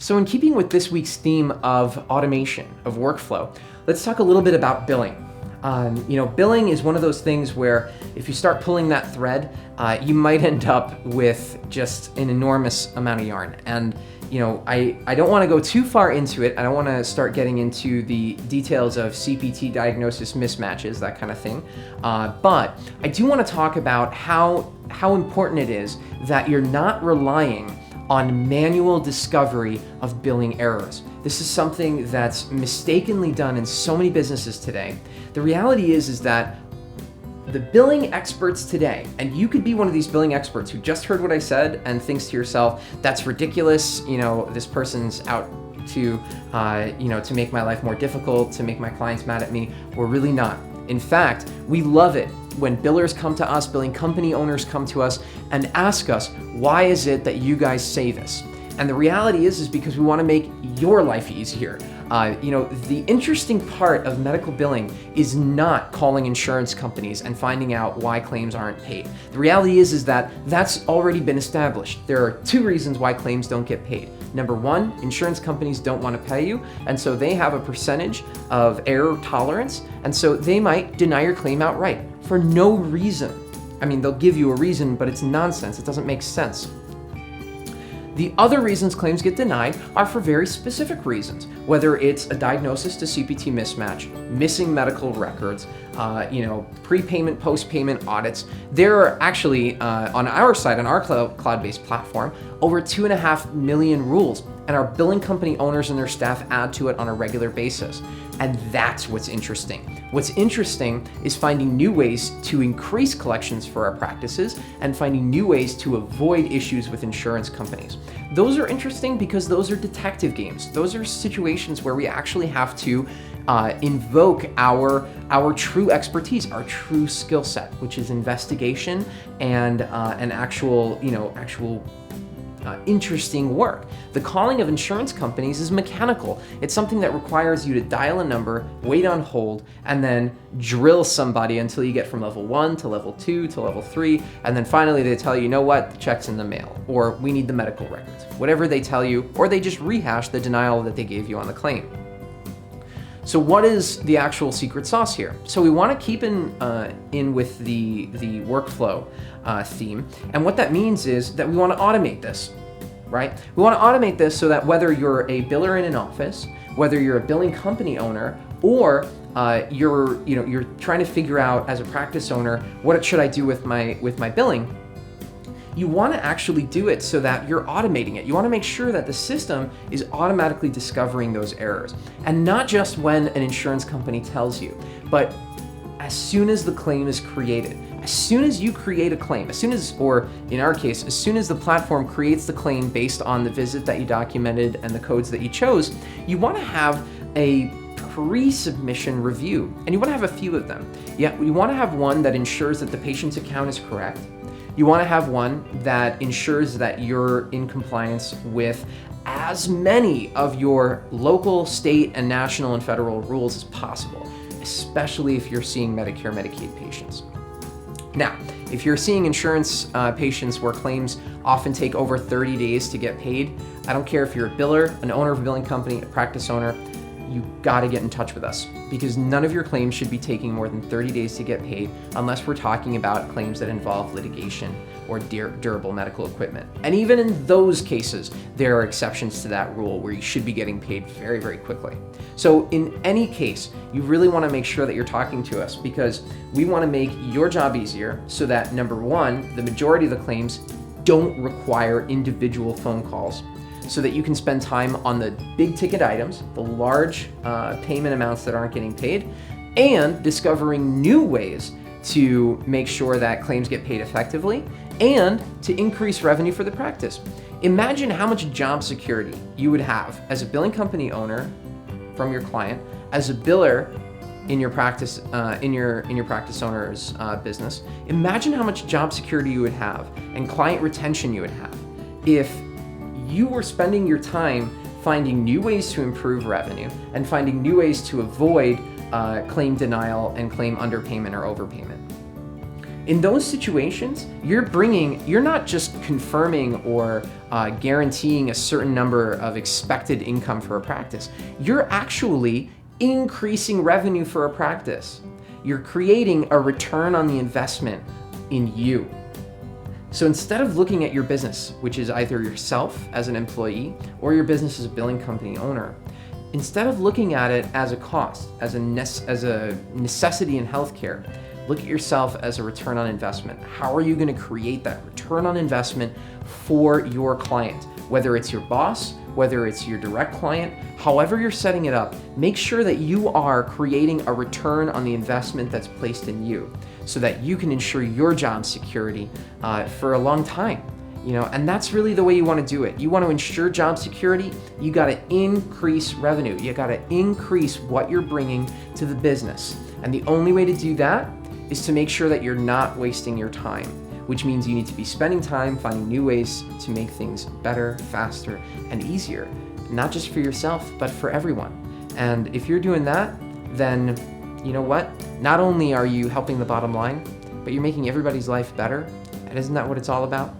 So in keeping with this week's theme of automation, of workflow, let's talk a little bit about billing. Billing is one of those things where if you start pulling that thread, you might end up with just an enormous amount of yarn. And I don't want to go too far into it. I don't want to start getting into the details of CPT diagnosis mismatches, that kind of thing. But I do want to talk about how important it is that you're not relying on manual discovery of billing errors. This is something that's mistakenly done in so many businesses today. The reality is that the billing experts today, and you could be one of these billing experts who just heard what I said and thinks to yourself, that's ridiculous, this person's out to make my life more difficult, to make my clients mad at me. We're really not. In fact, we love it when billers come to us, billing company owners come to us and ask us, why is it that you guys say this? And the reality is because we want to make your life easier. The interesting part of medical billing is not calling insurance companies and finding out why claims aren't paid. The reality is that that's already been established. There are two reasons why claims don't get paid. Number one, insurance companies don't want to pay you, and so they have a percentage of error tolerance, and so they might deny your claim outright for no reason. I mean, they'll give you a reason, but it's nonsense. It doesn't make sense. The other reasons claims get denied are for very specific reasons, whether it's a diagnosis to CPT mismatch, missing medical records, prepayment, post-payment audits. There are actually, on our side, on our cloud-based platform, over 2.5 million rules, and our billing company owners and their staff add to it on a regular basis. And that's what's interesting. What's interesting is finding new ways to increase collections for our practices and finding new ways to avoid issues with insurance companies. Those are interesting because those are detective games. Those are situations where we actually have to invoke our true expertise, our true skill set, which is investigation and an actual interesting work. The calling of insurance companies is mechanical. It's something that requires you to dial a number, wait on hold, and then drill somebody until you get from level 1 to level 2 to level 3, and then finally they tell you, the check's in the mail, or we need the medical records. Whatever they tell you, or they just rehash the denial that they gave you on the claim. So what is the actual secret sauce here? So we want to keep in with the workflow theme, and what that means is that we want to automate this, right? We want to automate this so that whether you're a biller in an office, whether you're a billing company owner, or you're trying to figure out as a practice owner, what should I do with my billing? You want to actually do it so that you're automating it. You want to make sure that the system is automatically discovering those errors. And not just when an insurance company tells you, but as soon as the claim is created. As soon as you create a claim, or in our case, as soon as the platform creates the claim based on the visit that you documented and the codes that you chose, you want to have a pre-submission review. And you want to have a few of them. Yeah, you want to have one that ensures that the patient's account is correct. You want to have one that ensures that you're in compliance with as many of your local, state, and national and federal rules as possible, especially if you're seeing Medicare, Medicaid patients. Now, if you're seeing insurance patients where claims often take over 30 days to get paid, I don't care if you're a biller, an owner of a billing company, a practice owner, you gotta get in touch with us because none of your claims should be taking more than 30 days to get paid unless we're talking about claims that involve litigation or durable medical equipment. And even in those cases, there are exceptions to that rule where you should be getting paid very, very quickly. So in any case, you really wanna make sure that you're talking to us because we wanna make your job easier so that number one, the majority of the claims don't require individual phone calls, so that you can spend time on the big ticket items, the large payment amounts that aren't getting paid, and discovering new ways to make sure that claims get paid effectively and to increase revenue for the practice. Imagine how much job security you would have as a billing company owner from your client, as a biller in your practice, in your practice owner's business. Imagine how much job security you would have and client retention you would have if you were spending your time finding new ways to improve revenue and finding new ways to avoid claim denial and claim underpayment or overpayment. In those situations, you're not just confirming or guaranteeing a certain number of expected income for a practice. You're actually increasing revenue for a practice. You're creating a return on the investment in you. So instead of looking at your business, which is either yourself as an employee or your business as a billing company owner, instead of looking at it as a cost, as a necessity in healthcare, look at yourself as a return on investment. How are you going to create that return on investment for your client? Whether it's your boss, whether it's your direct client, however you're setting it up, make sure that you are creating a return on the investment that's placed in you so that you can ensure your job security for a long time. And that's really the way you want to do it. You want to ensure job security, you got to increase revenue. You got to increase what you're bringing to the business. And the only way to do that is to make sure that you're not wasting your time, which means you need to be spending time finding new ways to make things better, faster, and easier, not just for yourself, but for everyone. And if you're doing that, then you know what? Not only are you helping the bottom line, but you're making everybody's life better. And isn't that what it's all about?